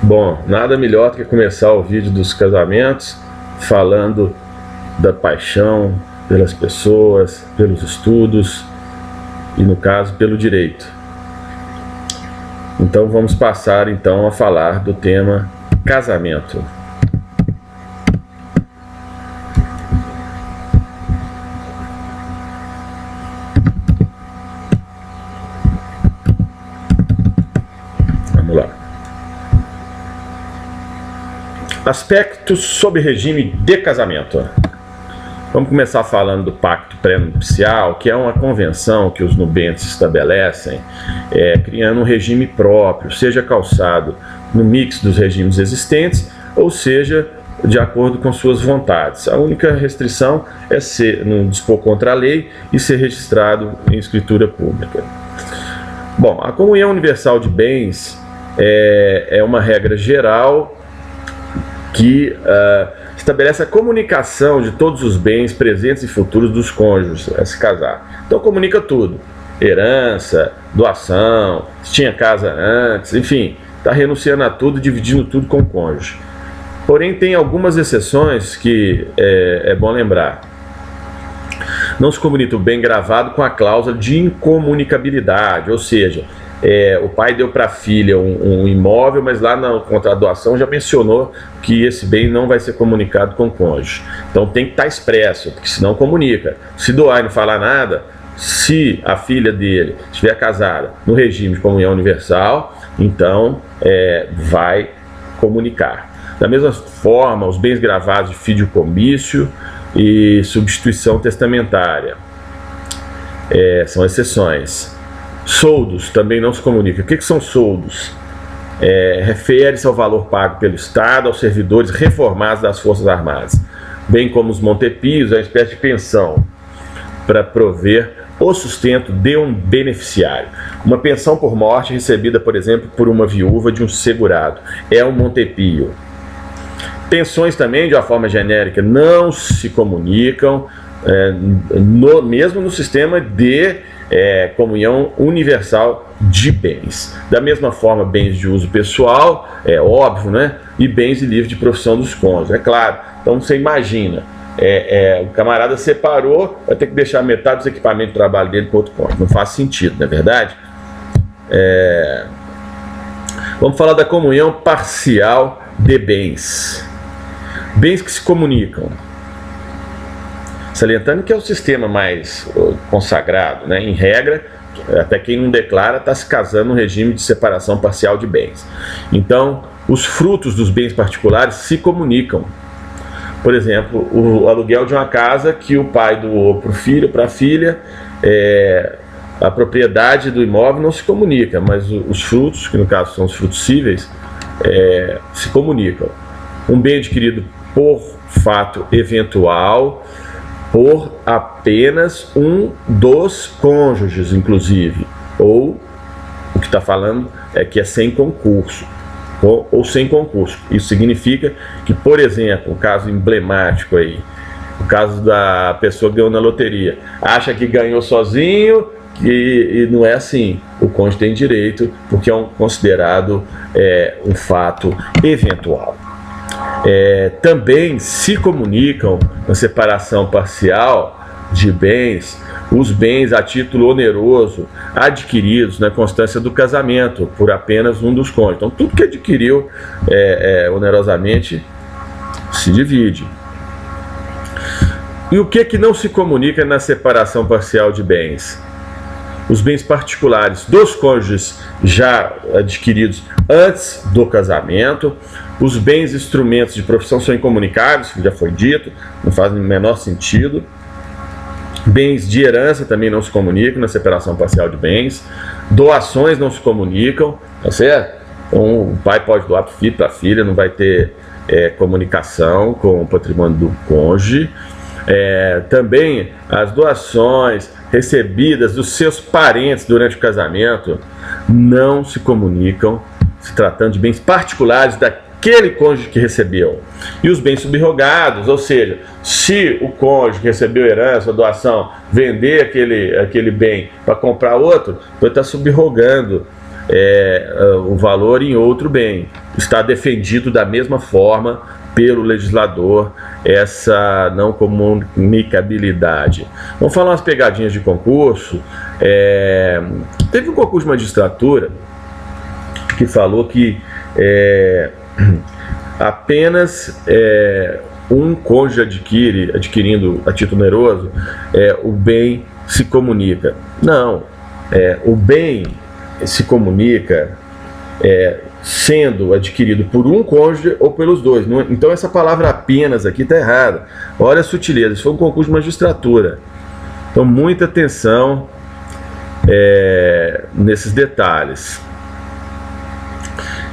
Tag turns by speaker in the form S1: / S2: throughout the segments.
S1: Bom, nada melhor do que começar o vídeo dos casamentos falando da paixão pelas pessoas, pelos estudos e, no caso, pelo direito. Então vamos passar então a falar do tema casamento. Vamos lá. Aspectos sobre regime de casamento. Vamos começar falando do pacto pré-nupcial, que é uma convenção que os nubentes estabelecem, criando um regime próprio, seja calçado no mix dos regimes existentes, ou seja, de acordo com suas vontades. A única restrição é não dispor contra a lei e ser registrado em escritura pública. Bom, a comunhão universal de bens é uma regra geral que estabelece a comunicação de todos os bens presentes e futuros dos cônjuges a se casar. Então comunica tudo, herança, doação, se tinha casa antes, enfim, está renunciando a tudo, dividindo tudo com o cônjuge. Porém tem algumas exceções que é bom lembrar. Não se comunica o bem gravado com a cláusula de incomunicabilidade, ou seja, o pai deu para a filha um imóvel, mas lá na contrato de doação já mencionou que esse bem não vai ser comunicado com o cônjuge. Então tem que estar expresso, porque senão comunica. Se doar e não falar nada, se a filha dele estiver casada no regime de comunhão universal, então vai comunicar. Da mesma forma, os bens gravados de fideicomício e substituição testamentária são exceções. Soldos também não se comunica. O que são soldos? Refere-se ao valor pago pelo Estado aos servidores reformados das Forças Armadas, bem como os montepios, é uma espécie de pensão para prover o sustento de um beneficiário. Uma pensão por morte recebida, por exemplo, por uma viúva de um segurado é um montepio. Pensões também, de uma forma genérica, não se comunicam, mesmo no sistema de comunhão universal de bens. Da mesma forma, bens de uso pessoal, é óbvio, né? E bens e livres de profissão dos cônjuges, é claro. Então você imagina, o camarada separou, vai ter que deixar metade dos equipamentos de trabalho dele para outro cônjuge. Não faz sentido, não é verdade? Vamos falar da comunhão parcial de bens. Bens que se comunicam. Salientando que é o sistema mais consagrado, né? Em regra, até quem não declara está se casando no regime de separação parcial de bens. Então, os frutos dos bens particulares se comunicam. Por exemplo, o aluguel de uma casa que o pai doou para o filho, para a filha, a propriedade do imóvel não se comunica, mas os frutos, que no caso são os frutos cíveis, se comunicam. Um bem adquirido por fato eventual, por apenas um dos cônjuges, inclusive, ou o que está falando é que é sem concurso, ou sem concurso. Isso significa que, por exemplo, o caso emblemático aí, o caso da pessoa que ganhou na loteria, acha que ganhou sozinho, e não é assim. O cônjuge tem direito, porque é considerado um fato eventual. Também se comunicam na separação parcial de bens, os bens a título oneroso adquiridos na constância do casamento por apenas um dos cônjuges. Então tudo que adquiriu onerosamente se divide. E o que não se comunica na separação parcial de bens? Os bens particulares dos cônjuges já adquiridos antes do casamento, os bens e instrumentos de profissão são incomunicáveis, que já foi dito, não fazem o menor sentido. Bens de herança também não se comunicam na separação parcial de bens. Doações não se comunicam, tá certo? Então o pai pode doar para o filho, para a filha, não vai ter comunicação com o patrimônio do cônjuge. Também as doações recebidas dos seus parentes durante o casamento não se comunicam, se tratando de bens particulares daquele cônjuge que recebeu. E os bens subrogados, ou seja, se o cônjuge que recebeu herança ou doação vender aquele bem para comprar outro, então ele está subrogando o valor em outro bem. Está defendido da mesma forma pelo legislador essa não comunicabilidade. Vamos falar umas pegadinhas de concurso. Teve um concurso de magistratura que falou que apenas um cônjuge adquirindo a título oneroso, o bem se comunica. Não, o bem se comunica sendo adquirido por um cônjuge ou pelos dois. Então essa palavra apenas aqui está errada. Olha a sutileza, isso foi um concurso de magistratura. Então muita atenção nesses detalhes.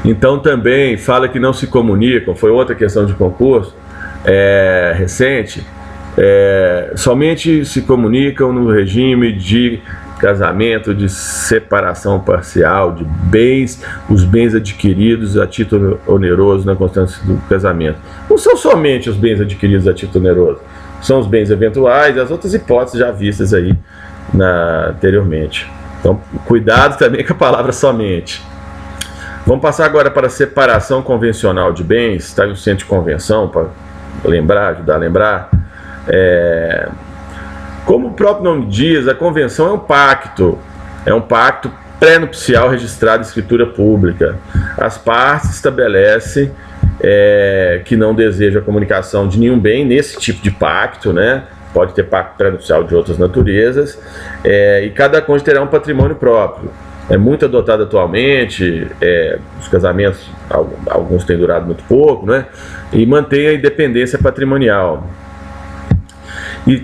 S1: Então também fala que não se comunicam, foi outra questão de concurso recente, somente se comunicam no regime de casamento de separação parcial de bens, os bens adquiridos a título oneroso na constância do casamento. Não são somente os bens adquiridos a título oneroso, são os bens eventuais, as outras hipóteses já vistas aí anteriormente. Então, cuidado também com a palavra somente. Vamos passar agora para a separação convencional de bens. Está aí o centro de convenção, para ajudar a lembrar. Como o próprio nome diz, a convenção é um pacto pré-nupcial registrado em escritura pública. As partes estabelecem que não desejam a comunicação de nenhum bem nesse tipo de pacto, né? Pode ter pacto pré-nupcial de outras naturezas, e cada cônjuge terá um patrimônio próprio. É muito adotado atualmente, os casamentos, alguns têm durado muito pouco, né? E mantém a independência patrimonial.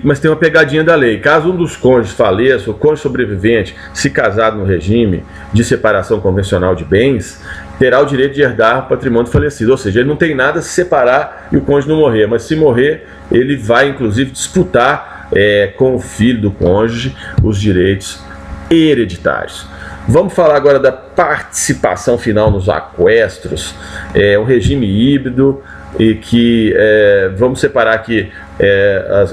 S1: Mas tem uma pegadinha da lei. Caso um dos cônjuges faleça, o cônjuge sobrevivente, se casado no regime de separação convencional de bens, terá o direito de herdar o patrimônio falecido. Ou seja, ele não tem nada a se separar e o cônjuge não morrer. Mas se morrer, ele vai inclusive disputar com o filho do cônjuge os direitos hereditários. Vamos falar agora da participação final nos aquestros. Um regime híbrido e que vamos separar aqui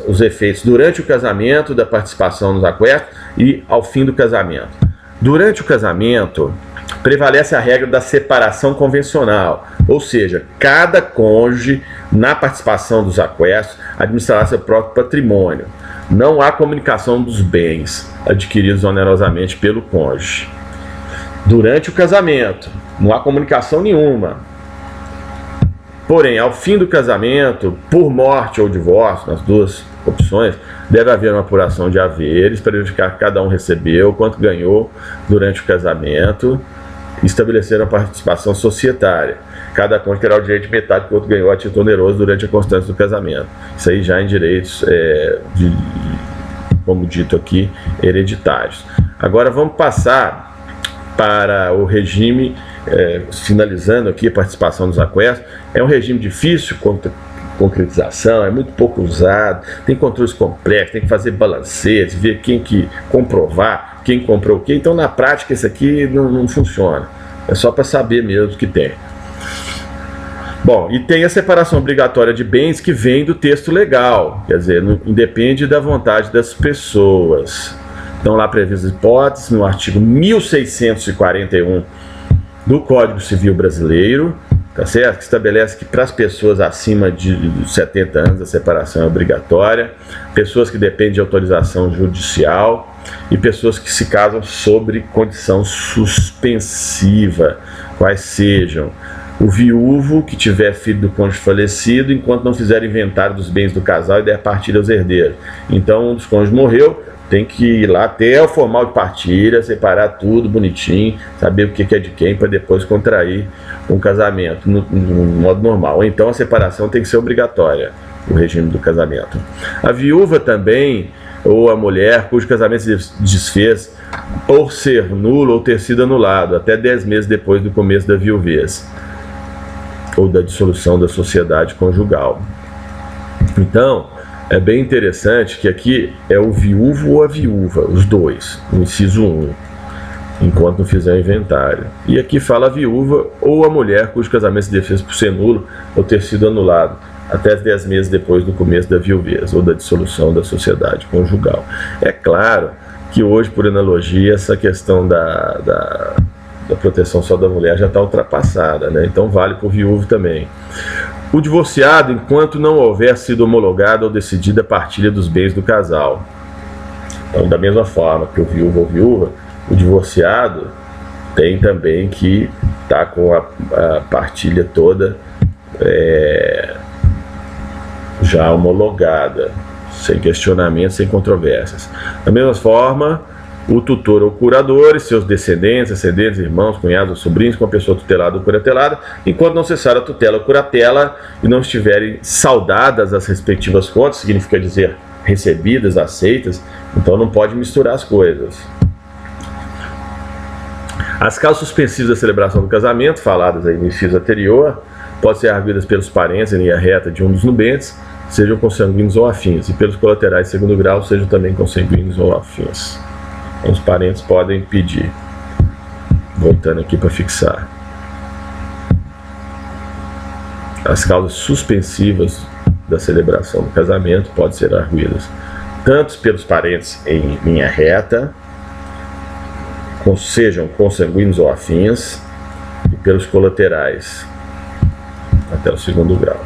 S1: os efeitos durante o casamento da participação nos aquestos e ao fim do casamento. Durante o casamento prevalece a regra da separação convencional, ou seja, cada cônjuge na participação dos aquestos administrará seu próprio patrimônio. Não há comunicação dos bens adquiridos onerosamente pelo cônjuge. Durante o casamento não há comunicação nenhuma. Porém, ao fim do casamento, por morte ou divórcio, nas duas opções, deve haver uma apuração de haveres para verificar que cada um recebeu, quanto ganhou durante o casamento, e estabelecer uma participação societária. Cada cônjuge terá o direito de metade que o outro ganhou a título oneroso durante a constância do casamento. Isso aí já em direitos, como dito aqui, hereditários. Agora vamos passar para o regime, finalizando aqui a participação dos aquestos. É um regime difícil contra concretização, é muito pouco usado, tem controles complexos, tem que fazer balancetes, ver quem que comprovar, quem comprou o quê. Então na prática isso aqui não funciona, é só para saber mesmo que tem. Bom, e tem a separação obrigatória de bens que vem do texto legal, quer dizer, não independe da vontade das pessoas. Então lá previstas hipóteses no artigo 1641 do Código Civil Brasileiro, tá certo? Que estabelece que para as pessoas acima de 70 anos a separação é obrigatória, pessoas que dependem de autorização judicial e pessoas que se casam sobre condição suspensiva, quais sejam o viúvo que tiver filho do cônjuge falecido enquanto não fizer inventário dos bens do casal e der partilha aos herdeiros. Então um dos cônjuges morreu, tem que ir lá até o formal de partilha, separar tudo bonitinho, saber o que é de quem para depois contrair um casamento no modo normal. Então a separação tem que ser obrigatória, o regime do casamento. A viúva também, ou a mulher cujo casamento se desfez por ser nulo ou ter sido anulado até 10 meses depois do começo da viuvez ou da dissolução da sociedade conjugal. Então é bem interessante que aqui é o viúvo ou a viúva, os dois, no inciso 1, enquanto não fizer o inventário. E aqui fala a viúva ou a mulher cujo casamento se desfez por ser nulo ou ter sido anulado até 10 meses depois do começo da viuvez ou da dissolução da sociedade conjugal. É claro que hoje, por analogia, essa questão da proteção só da mulher já está ultrapassada, né? Então vale para o viúvo também. O divorciado, enquanto não houver sido homologada ou decidida a partilha dos bens do casal. Então, da mesma forma que o viúvo ou viúva, o divorciado tem também que estar com a partilha toda já homologada, sem questionamento, sem controvérsias. Da mesma forma, o tutor ou curador e seus descendentes, ascendentes, irmãos, cunhados ou sobrinhos com a pessoa tutelada ou curatelada, enquanto não cessar a tutela ou curatela e não estiverem saudadas as respectivas contas, significa dizer recebidas, aceitas, então não pode misturar as coisas. As causas suspensivas da celebração do casamento, faladas aí no inciso anterior, podem ser arguidas pelos parentes em linha reta de um dos nubentes, sejam consanguíneos ou afins, e pelos colaterais de segundo grau, sejam também consanguíneos ou afins. Então, os parentes podem pedir. Voltando aqui para fixar. As causas suspensivas da celebração do casamento podem ser arguidas tanto pelos parentes em linha reta, sejam consanguíneos ou afins, e pelos colaterais até o segundo grau.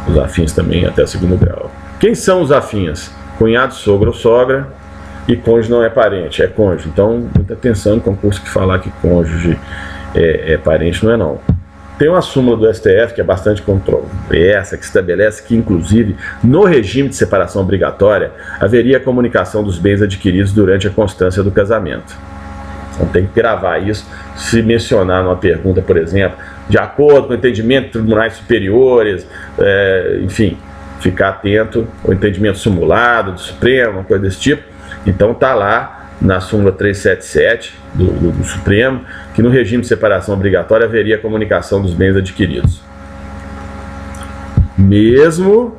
S1: Os afins também até o segundo grau. Quem são os afins? Cunhado, sogro ou sogra, e cônjuge não é parente, é cônjuge. Então, muita atenção no concurso que falar que cônjuge é parente, não é não. Tem uma súmula do STF que é bastante controversa, que estabelece que, inclusive, no regime de separação obrigatória, haveria a comunicação dos bens adquiridos durante a constância do casamento. Então tem que gravar isso. Se mencionar numa pergunta, por exemplo, de acordo com o entendimento de tribunais superiores, enfim, ficar atento ao entendimento simulado do Supremo, uma coisa desse tipo. Então está lá na súmula 377 do Supremo, que no regime de separação obrigatória haveria a comunicação dos bens adquiridos, mesmo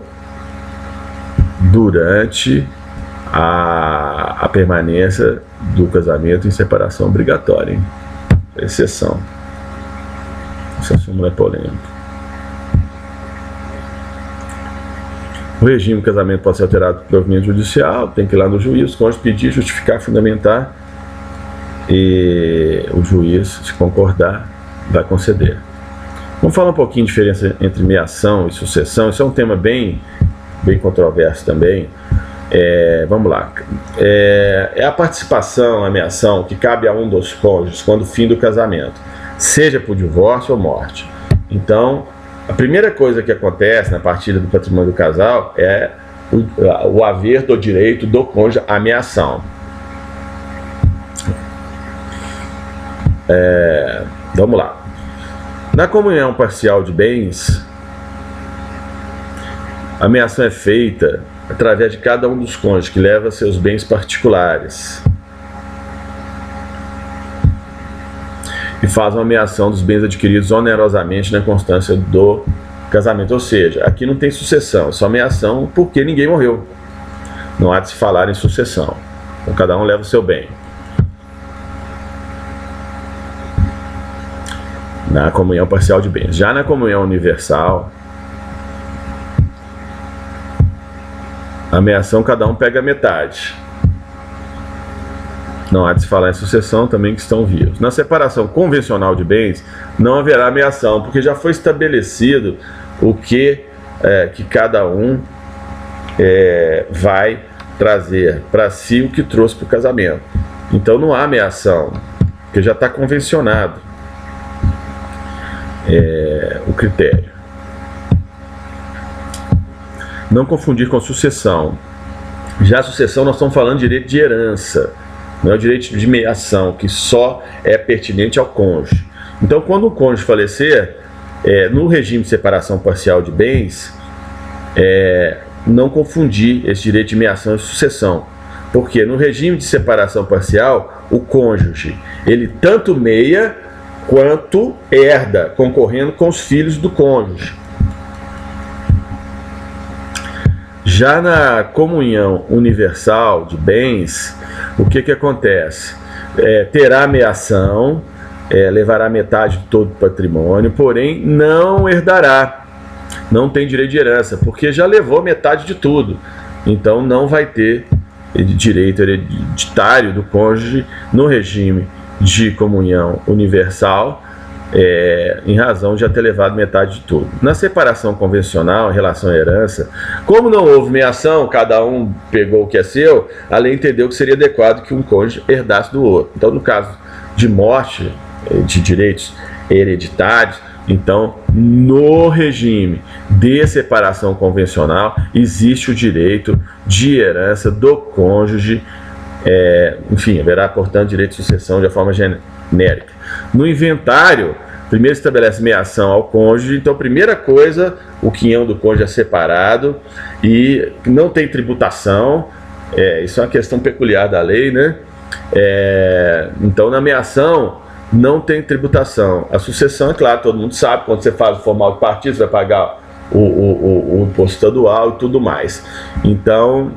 S1: durante a permanência do casamento em separação obrigatória, hein? Exceção. Essa súmula é polêmica. O regime do casamento pode ser alterado por provimento judicial, tem que ir lá no juiz, cônjuge pedir, justificar, fundamentar, e o juiz, se concordar, vai conceder. Vamos falar um pouquinho de diferença entre meação e sucessão. Isso é um tema bem controverso também. Vamos lá. É a participação na meação que cabe a um dos cônjuges quando fim do casamento, seja por divórcio ou morte. Então, a primeira coisa que acontece na partilha do patrimônio do casal é o haver do direito do cônjuge à meação. Vamos lá. Na comunhão parcial de bens, a meação é feita através de cada um dos cônjuges que leva seus bens particulares e faz uma meação dos bens adquiridos onerosamente na constância do casamento. Ou seja, aqui não tem sucessão, é só meação porque ninguém morreu. Não há de se falar em sucessão. Então cada um leva o seu bem. Na comunhão parcial de bens. Já na comunhão universal, a meação cada um pega metade. Não há de se falar em sucessão também que estão vivos. Na separação convencional de bens, não haverá meação, porque já foi estabelecido o que cada um vai trazer para si o que trouxe para o casamento. Então não há meação, porque já está convencionado o critério. Não confundir com sucessão. Já a sucessão nós estamos falando de direito de herança, não é o direito de meação, que só é pertinente ao cônjuge. Então, quando o cônjuge falecer, no regime de separação parcial de bens, não confundir esse direito de meação e sucessão. Porque no regime de separação parcial, o cônjuge, ele tanto meia quanto herda, concorrendo com os filhos do cônjuge. Já na comunhão universal de bens, o que acontece? Terá meação, levará metade de todo o patrimônio, porém não herdará, não tem direito de herança, porque já levou metade de tudo. Então não vai ter direito hereditário do cônjuge no regime de comunhão universal, em razão de já ter levado metade de tudo. Na separação convencional, em relação à herança, como não houve meação, cada um pegou o que é seu, a lei entendeu que seria adequado que um cônjuge herdasse do outro. Então, no caso de morte, de direitos hereditários, então, no regime de separação convencional, existe o direito de herança do cônjuge, enfim, haverá, portanto, direito de sucessão de forma genérica. No inventário, primeiro estabelece meação ao cônjuge, então, primeira coisa, o quinhão do cônjuge é separado e não tem tributação, isso é uma questão peculiar da lei, né? Então, na meação, não tem tributação. A sucessão, é claro, todo mundo sabe, quando você faz o formal de partido, você vai pagar o imposto estadual e tudo mais. Então,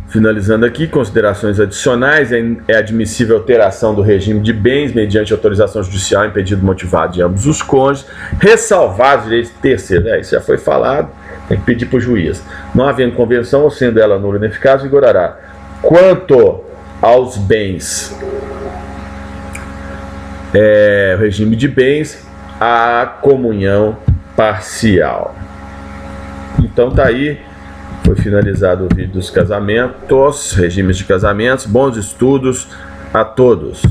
S1: finalizando aqui, considerações adicionais, é admissível alteração do regime de bens mediante autorização judicial em pedido motivado de ambos os cônjuges, ressalvados direitos terceiros. Isso já foi falado, tem que pedir para o juiz. Não havendo convenção ou sendo ela nula e ineficaz, vigorará. Quanto aos bens, o regime de bens, a comunhão parcial. Então tá aí, foi finalizado o vídeo dos casamentos, regimes de casamentos. Bons estudos a todos.